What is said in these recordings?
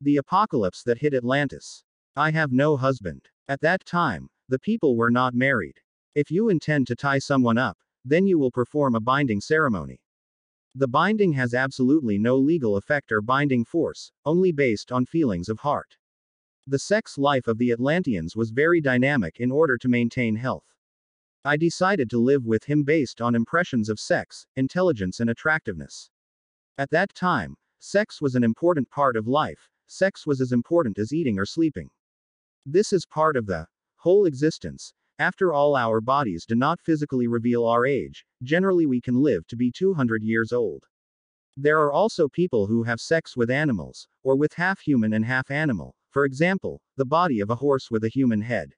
The apocalypse that hit Atlantis. I have no husband. At that time, the people were not married. If you intend to tie someone up, then you will perform a binding ceremony. The binding has absolutely no legal effect or binding force, only based on feelings of heart. The sex life of the Atlanteans was very dynamic in order to maintain health. I decided to live with him based on impressions of sex, intelligence, and attractiveness. At that time, sex was an important part of life. Sex was as important as eating or sleeping. This is part of the whole existence. After all, our bodies do not physically reveal our age. Generally, we can live to be 200 years old. There are also people who have sex with animals, or with half human and half animal, for example, the body of a horse with a human head.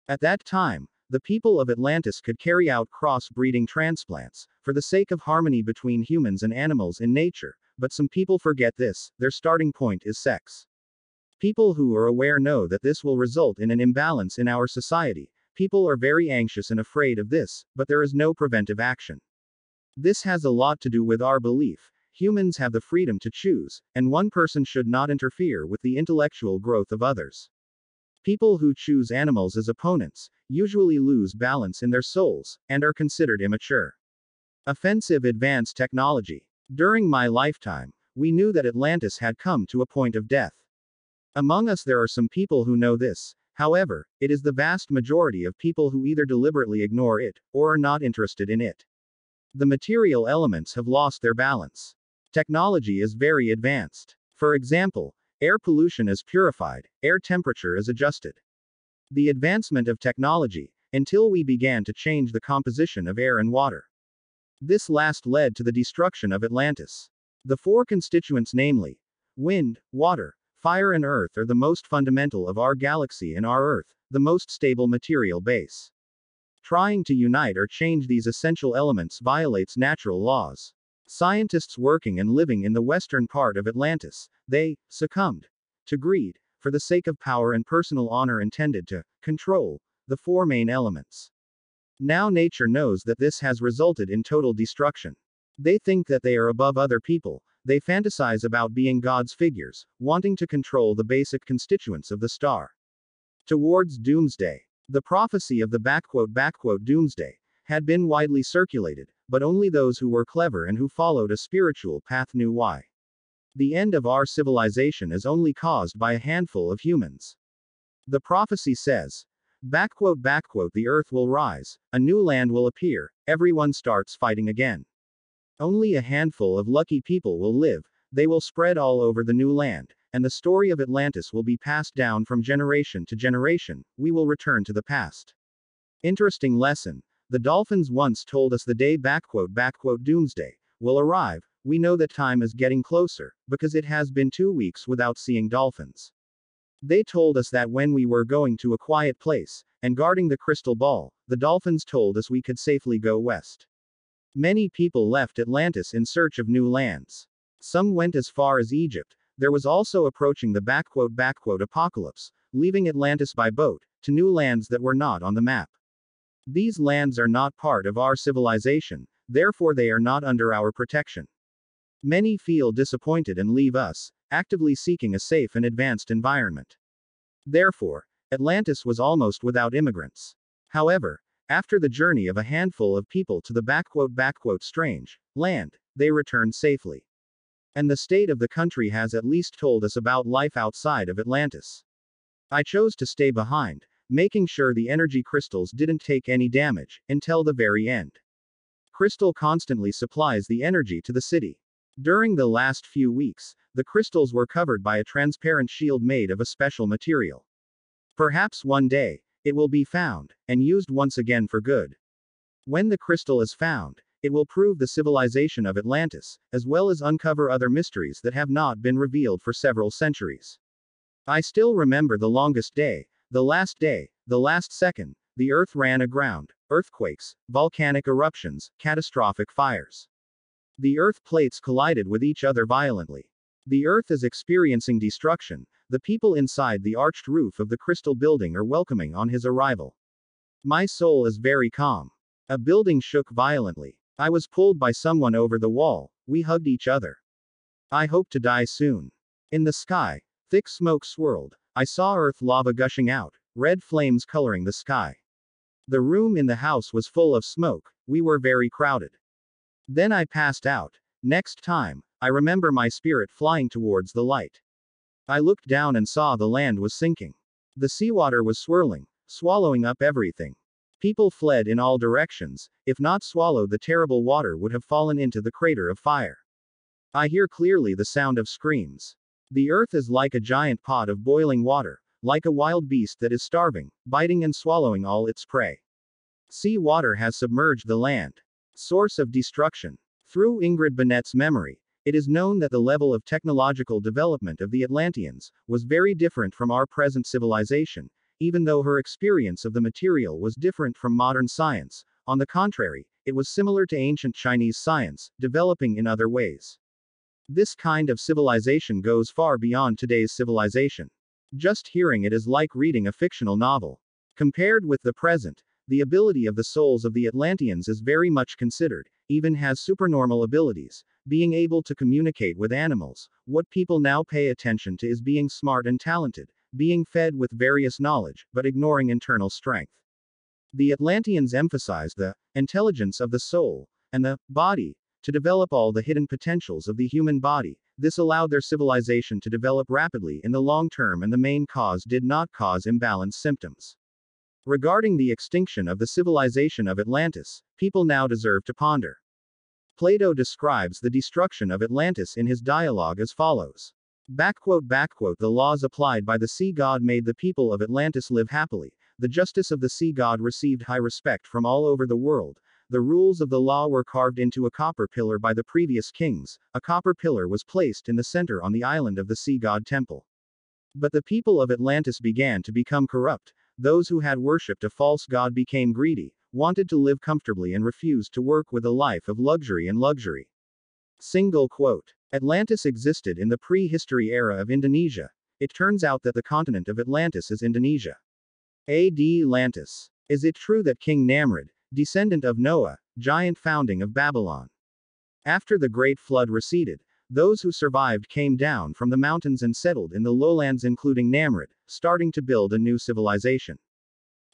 At that time, the people of Atlantis could carry out cross-breeding transplants, for the sake of harmony between humans and animals in nature, but some people forget this. Their starting point is sex. People who are aware know that this will result in an imbalance in our society. People are very anxious and afraid of this, but there is no preventive action. This has a lot to do with our belief. Humans have the freedom to choose, and one person should not interfere with the intellectual growth of others. People who choose animals as opponents usually lose balance in their souls, and are considered immature. Offensive advanced technology. During my lifetime, we knew that Atlantis had come to a point of death. Among us there are some people who know this. However, it is the vast majority of people who either deliberately ignore it, or are not interested in it. The material elements have lost their balance. Technology is very advanced. For example, air pollution is purified, air temperature is adjusted. The advancement of technology, until we began to change the composition of air and water. This last led to the destruction of Atlantis. The four constituents, namely wind, water, fire, and earth, are the most fundamental of our galaxy and our Earth, the most stable material base. Trying to unite or change these essential elements violates natural laws. Scientists working and living in the western part of Atlantis, they succumbed to greed, for the sake of power and personal honor, intended to control the four main elements. Now nature knows that this has resulted in total destruction. They think that they are above other people. They fantasize about being God's figures, wanting to control the basic constituents of the star. Towards doomsday. The prophecy of the doomsday had been widely circulated, but only those who were clever and who followed a spiritual path knew why. The end of our civilization is only caused by a handful of humans. The prophecy says, the earth will rise, a new land will appear, everyone starts fighting again. Only a handful of lucky people will live, they will spread all over the new land, and the story of Atlantis will be passed down from generation to generation. We will return to the past. Interesting lesson. The dolphins once told us the day doomsday will arrive. We know that time is getting closer, because it has been 2 weeks without seeing dolphins. They told us that when we were going to a quiet place, and guarding the crystal ball, the dolphins told us we could safely go west. Many people left Atlantis in search of new lands. Some went as far as Egypt. There was also approaching the apocalypse, leaving Atlantis by boat, to new lands that were not on the map. These lands are not part of our civilization, therefore they are not under our protection. Many feel disappointed and leave us, actively seeking a safe and advanced environment. Therefore, Atlantis was almost without immigrants. However, after the journey of a handful of people to the strange land, they returned safely. And the state of the country has at least told us about life outside of Atlantis. I chose to stay behind, making sure the energy crystals didn't take any damage, until the very end. Crystal constantly supplies the energy to the city. During the last few weeks, the crystals were covered by a transparent shield made of a special material. Perhaps one day, it will be found, and used once again for good. When the crystal is found, it will prove the civilization of Atlantis, as well as uncover other mysteries that have not been revealed for several centuries. I still remember the longest day, the last second, the earth ran aground, earthquakes, volcanic eruptions, catastrophic fires. The earth plates collided with each other violently. The earth is experiencing destruction. The people inside the arched roof of the crystal building are welcoming on his arrival. My soul is very calm. A building shook violently. I was pulled by someone over the wall. We hugged each other. I hope to die soon. In the sky, Thick smoke swirled. I saw earth lava gushing out, red flames coloring the sky. The room in the house was full of smoke, we were very crowded. Then I passed out. Next time, I remember my spirit flying towards the light. I looked down and saw the land was sinking. The seawater was swirling, swallowing up everything. People fled in all directions, if not swallowed, the terrible water would have fallen into the crater of fire. I hear clearly the sound of screams. The earth is like a giant pot of boiling water, like a wild beast that is starving, biting and swallowing all its prey. Sea water has submerged the land. Source of destruction. Through Ingrid Bennett's memory, it is known that the level of technological development of the Atlanteans was very different from our present civilization, even though her experience of the material was different from modern science. On the contrary, it was similar to ancient Chinese science, developing in other ways. This kind of civilization goes far beyond today's civilization. Just hearing it is like reading a fictional novel. Compared with the present, the ability of the souls of the Atlanteans is very much considered, even has supernormal abilities, being able to communicate with animals. What people now pay attention to is being smart and talented, being fed with various knowledge, but ignoring internal strength. The Atlanteans emphasized the intelligence of the soul and the body to develop all the hidden potentials of the human body. This allowed their civilization to develop rapidly in the long term, and the main cause did not cause imbalanced symptoms. Regarding the extinction of the civilization of Atlantis, people now deserve to ponder. Plato describes the destruction of Atlantis in his dialogue as follows. The laws applied by the sea god made the people of Atlantis live happily. The justice of the sea god received high respect from all over the world. The rules of the law were carved into a copper pillar by the previous kings. A copper pillar was placed in the center on the island of the sea god temple. But the people of Atlantis began to become corrupt. Those who had worshipped a false god became greedy, wanted to live comfortably, and refused to work with a life of luxury and luxury. Single quote. Atlantis existed in the prehistory era of Indonesia. It turns out that the continent of Atlantis is Indonesia. Atlantis. Is it true that King Namrud, descendant of Noah, giant founding of Babylon? After the great flood receded, those who survived came down from the mountains and settled in the lowlands, including Namrud, starting to build a new civilization.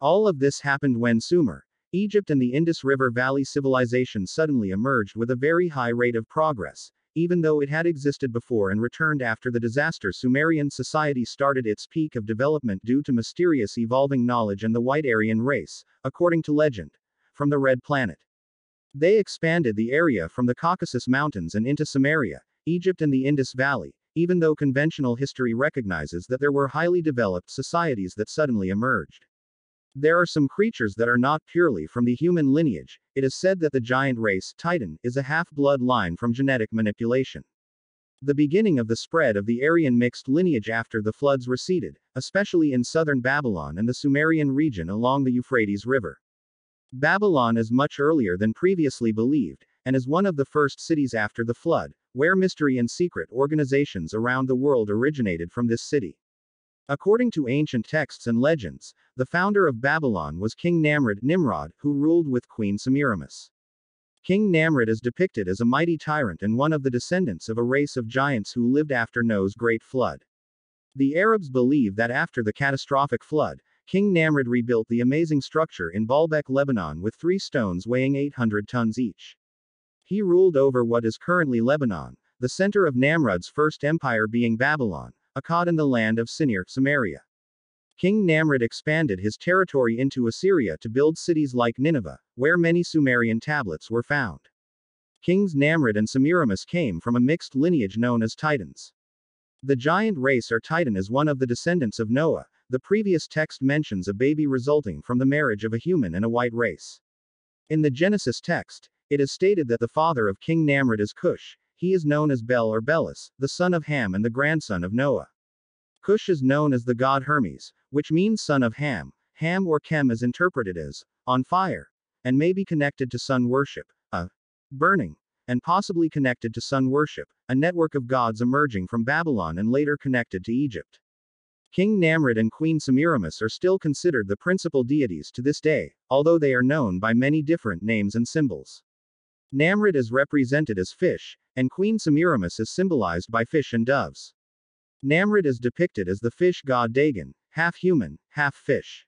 All of this happened when Sumer, Egypt, and the Indus River Valley civilization suddenly emerged with a very high rate of progress, even though it had existed before and returned after the disaster. Sumerian society started its peak of development due to mysterious evolving knowledge and the white Aryan race, according to legend, from the Red Planet. They expanded the area from the Caucasus Mountains and into Samaria, Egypt, and the Indus Valley, even though conventional history recognizes that there were highly developed societies that suddenly emerged. There are some creatures that are not purely from the human lineage. It is said that the giant race, Titan, is a half-blood line from genetic manipulation. The beginning of the spread of the Aryan mixed lineage after the floods receded, especially in southern Babylon and the Sumerian region along the Euphrates River. Babylon is much earlier than previously believed, and is one of the first cities after the flood, where mystery and secret organizations around the world originated from this city. According to ancient texts and legends, the founder of Babylon was King Nimrod, who ruled with Queen Semiramis. King Namrud is depicted as a mighty tyrant and one of the descendants of a race of giants who lived after Noah's great flood. The Arabs believe that after the catastrophic flood, King Namrud rebuilt the amazing structure in Baalbek, Lebanon, with 3 stones weighing 800 tons each. He ruled over what is currently Lebanon, the center of Namrud's first empire being Babylon, Akkad, in the land of Sinir, Samaria. King Namrud expanded his territory into Assyria to build cities like Nineveh, where many Sumerian tablets were found. Kings Namrud and Semiramis came from a mixed lineage known as Titans. The giant race or Titan is one of the descendants of Noah. The previous text mentions a baby resulting from the marriage of a human and a white race. In the Genesis text, it is stated that the father of King Namrud is Cush. He is known as Bel or Belus, the son of Ham and the grandson of Noah. Cush is known as the god Hermes, which means son of Ham. Ham or Chem is interpreted as on fire, and may be connected to sun worship, burning, and possibly connected to sun worship, a network of gods emerging from Babylon and later connected to Egypt. King Namrud and Queen Semiramis are still considered the principal deities to this day, although they are known by many different names and symbols. Namrud is represented as fish, and Queen Semiramis is symbolized by fish and doves. Namrud is depicted as the fish god Dagon, half human, half fish.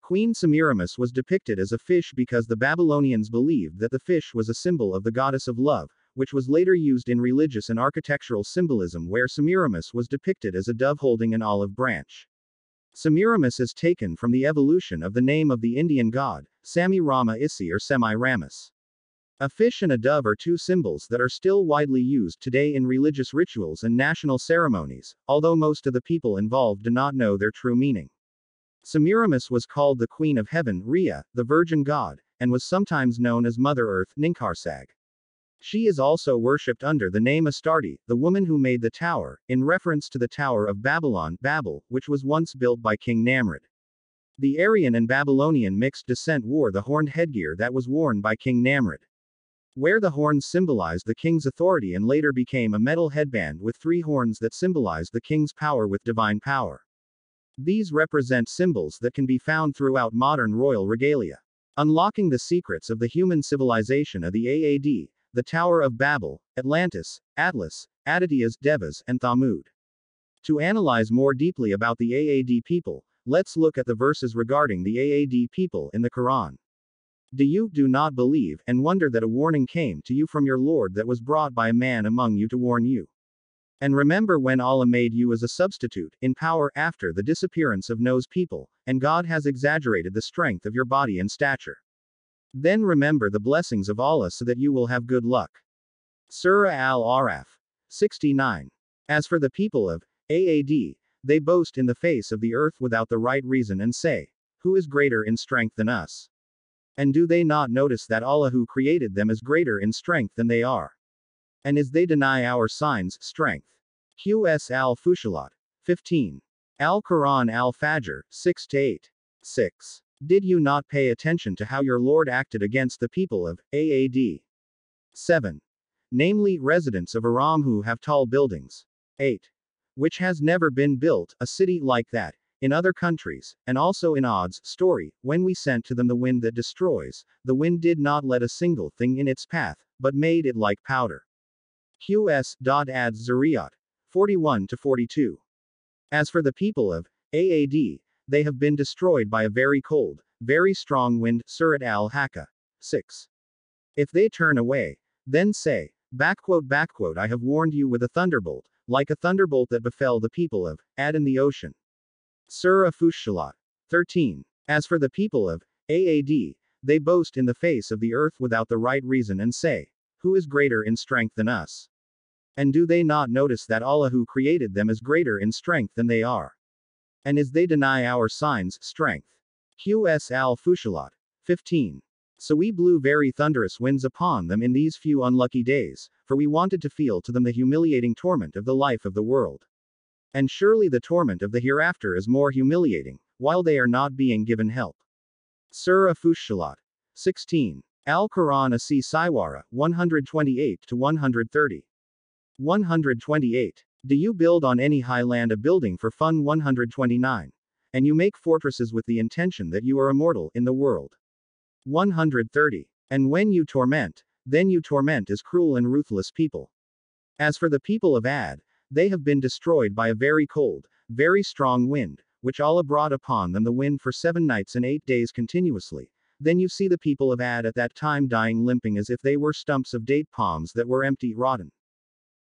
Queen Semiramis was depicted as a fish because the Babylonians believed that the fish was a symbol of the goddess of love, which was later used in religious and architectural symbolism where Semiramis was depicted as a dove holding an olive branch. Semiramis is taken from the evolution of the name of the Indian god, Sami Rama Isi or Semi-Ramis. A fish and a dove are two symbols that are still widely used today in religious rituals and national ceremonies, although most of the people involved do not know their true meaning. Semiramis was called the Queen of Heaven, Rhea, the Virgin God, and was sometimes known as Mother Earth, Ninkarsag. She is also worshipped under the name Astarte, the woman who made the tower, in reference to the Tower of Babylon, Babel, which was once built by King Namrud. The Aryan and Babylonian mixed descent wore the horned headgear that was worn by King Namrud. Where the horns symbolized the king's authority and later became a metal headband with 3 horns that symbolized the king's power with divine power. These represent symbols that can be found throughout modern royal regalia. Unlocking the secrets of the human civilization of the AAD, the Tower of Babel, Atlantis, Atlas, Aditya's, Devas, and Thamud. To analyze more deeply about the AAD people, let's look at the verses regarding the AAD people in the Quran. Do not believe, and wonder that a warning came to you from your Lord that was brought by a man among you to warn you. And remember when Allah made you as a substitute, in power, after the disappearance of those people, and God has exaggerated the strength of your body and stature. Then remember the blessings of Allah so that you will have good luck. Surah Al-Araf. 69. As for the people of AAD, they boast in the face of the earth without the right reason and say, who is greater in strength than us? And do they not notice that Allah who created them is greater in strength than they are? And as they deny our signs, strength. QS al-Fushalat. 15. Al-Quran al-Fajr, 6-8. 6. Did you not pay attention to how your Lord acted against the people of AAD? 7. Namely, residents of Aram who have tall buildings. 8. Which has never been built, a city like that, in other countries, and also in Ad's story, when we sent to them the wind that destroys, the wind did not let a single thing in its path, but made it like powder. QS.Ad's Zariyat. 41-42. As for the people of AAD, they have been destroyed by a very cold, very strong wind, Surat al-Haqqa. 6. If they turn away, then say, I have warned you with a thunderbolt, like a thunderbolt that befell the people of Ad in the ocean. Surah Fushalat. 13. As for the people of AAD, they boast in the face of the earth without the right reason and say, who is greater in strength than us? And do they not notice that Allah who created them is greater in strength than they are? And as they deny our signs, strength. QS al-Fushalat. 15. So we blew very thunderous winds upon them in these few unlucky days, for we wanted to feel to them the humiliating torment of the life of the world. And surely the torment of the hereafter is more humiliating, while they are not being given help. Surah Fushalat. 16. Al-Quran Asi Siwara, 128-130. 128. Do you build on any high land a building for fun? 129. And you make fortresses with the intention that you are immortal in the world. 130. And when you torment, then you torment as cruel and ruthless people. As for the people of Ad, they have been destroyed by a very cold, very strong wind, which Allah brought upon them the wind for 7 nights and 8 days continuously. Then you see the people of Ad at that time dying limping as if they were stumps of date palms that were empty, rotten.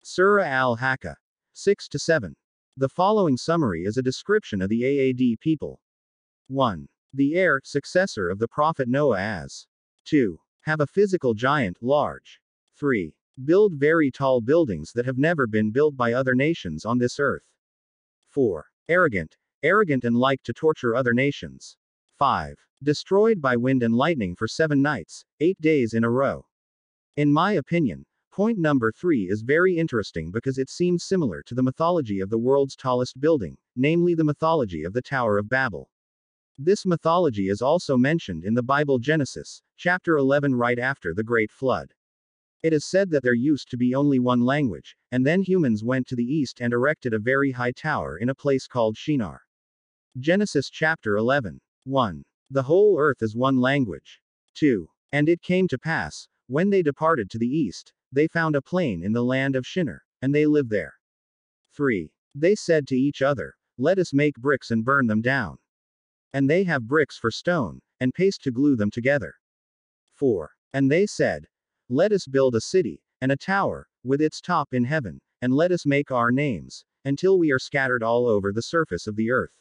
Surah al-Haqqa. 6-7. The following summary is a description of the AAD people. 1. The heir, successor of the Prophet Noah as. 2. Have a physical giant, large. 3. Build very tall buildings that have never been built by other nations on this earth. 4. Arrogant and like to torture other nations. 5. Destroyed by wind and lightning for 7 nights, 8 days in a row. In my opinion, point number 3 is very interesting because it seems similar to the mythology of the world's tallest building, namely the mythology of the Tower of Babel. This mythology is also mentioned in the Bible Genesis, chapter 11 right after the Great Flood. It is said that there used to be only one language, and then humans went to the east and erected a very high tower in a place called Shinar. Genesis chapter 11. 1. The whole earth is one language. 2. And it came to pass, when they departed to the east, they found a plain in the land of Shinar, and they lived there. 3. They said to each other, "Let us make bricks and burn them down." And they have bricks for stone, and paste to glue them together. 4. And they said, "Let us build a city, and a tower, with its top in heaven, and let us make our names, until we are scattered all over the surface of the earth."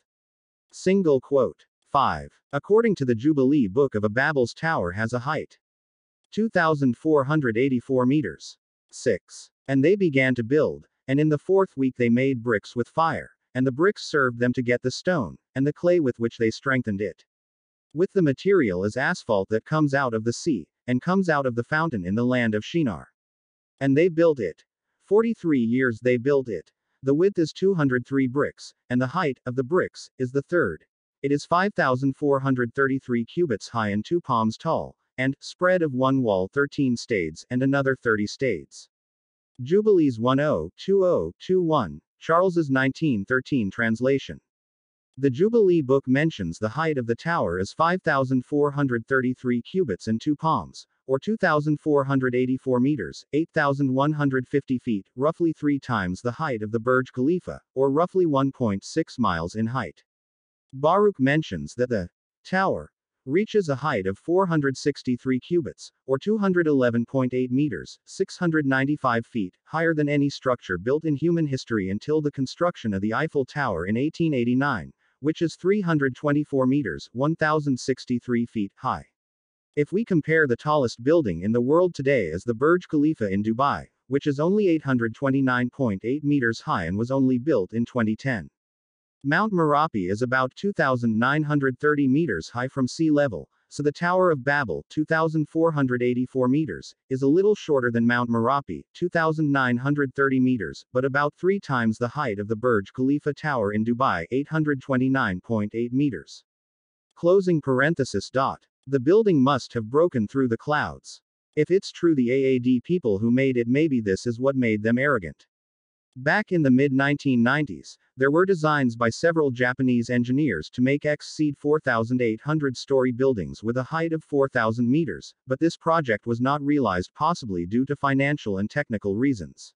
Single quote. 5. According to the Jubilee Book of Babel's tower has a height 2,484 meters. 6. And they began to build, and in the 4th week they made bricks with fire, and the bricks served them to get the stone, and the clay with which they strengthened it. With the material is asphalt that comes out of the sea, and comes out of the fountain in the land of Shinar. And they built it. 43 years they built it. The width is 203 bricks, and the height of the bricks is the third. It is 5,433 cubits high and 2 palms tall, and spread of one wall 13 stades and another 30 stades. Jubilees 102021, Charles's 1913 translation. The Jubilee Book mentions the height of the tower as 5,433 cubits and 2 palms, or 2,484 meters, 8,150 feet, roughly 3 times the height of the Burj Khalifa, or roughly 1.6 miles in height. Baruch mentions that the tower reaches a height of 463 cubits, or 211.8 meters, 695 feet, higher than any structure built in human history until the construction of the Eiffel Tower in 1889, which is 324 meters, 1,063 feet, high. If we compare the tallest building in the world today as the Burj Khalifa in Dubai, which is only 829.8 meters high and was only built in 2010. Mount Merapi is about 2,930 meters high from sea level, so the Tower of Babel, 2,484 meters, is a little shorter than Mount Merapi, 2,930 meters, but about 3 times the height of the Burj Khalifa Tower in Dubai, 829.8 meters. Closing parenthesis. The building must have broken through the clouds. If it's true the AAD people who made it, maybe this is what made them arrogant. Back in the mid-1990s, there were designs by several Japanese engineers to make exceed 4,800-story buildings with a height of 4,000 meters, but this project was not realized, possibly due to financial and technical reasons.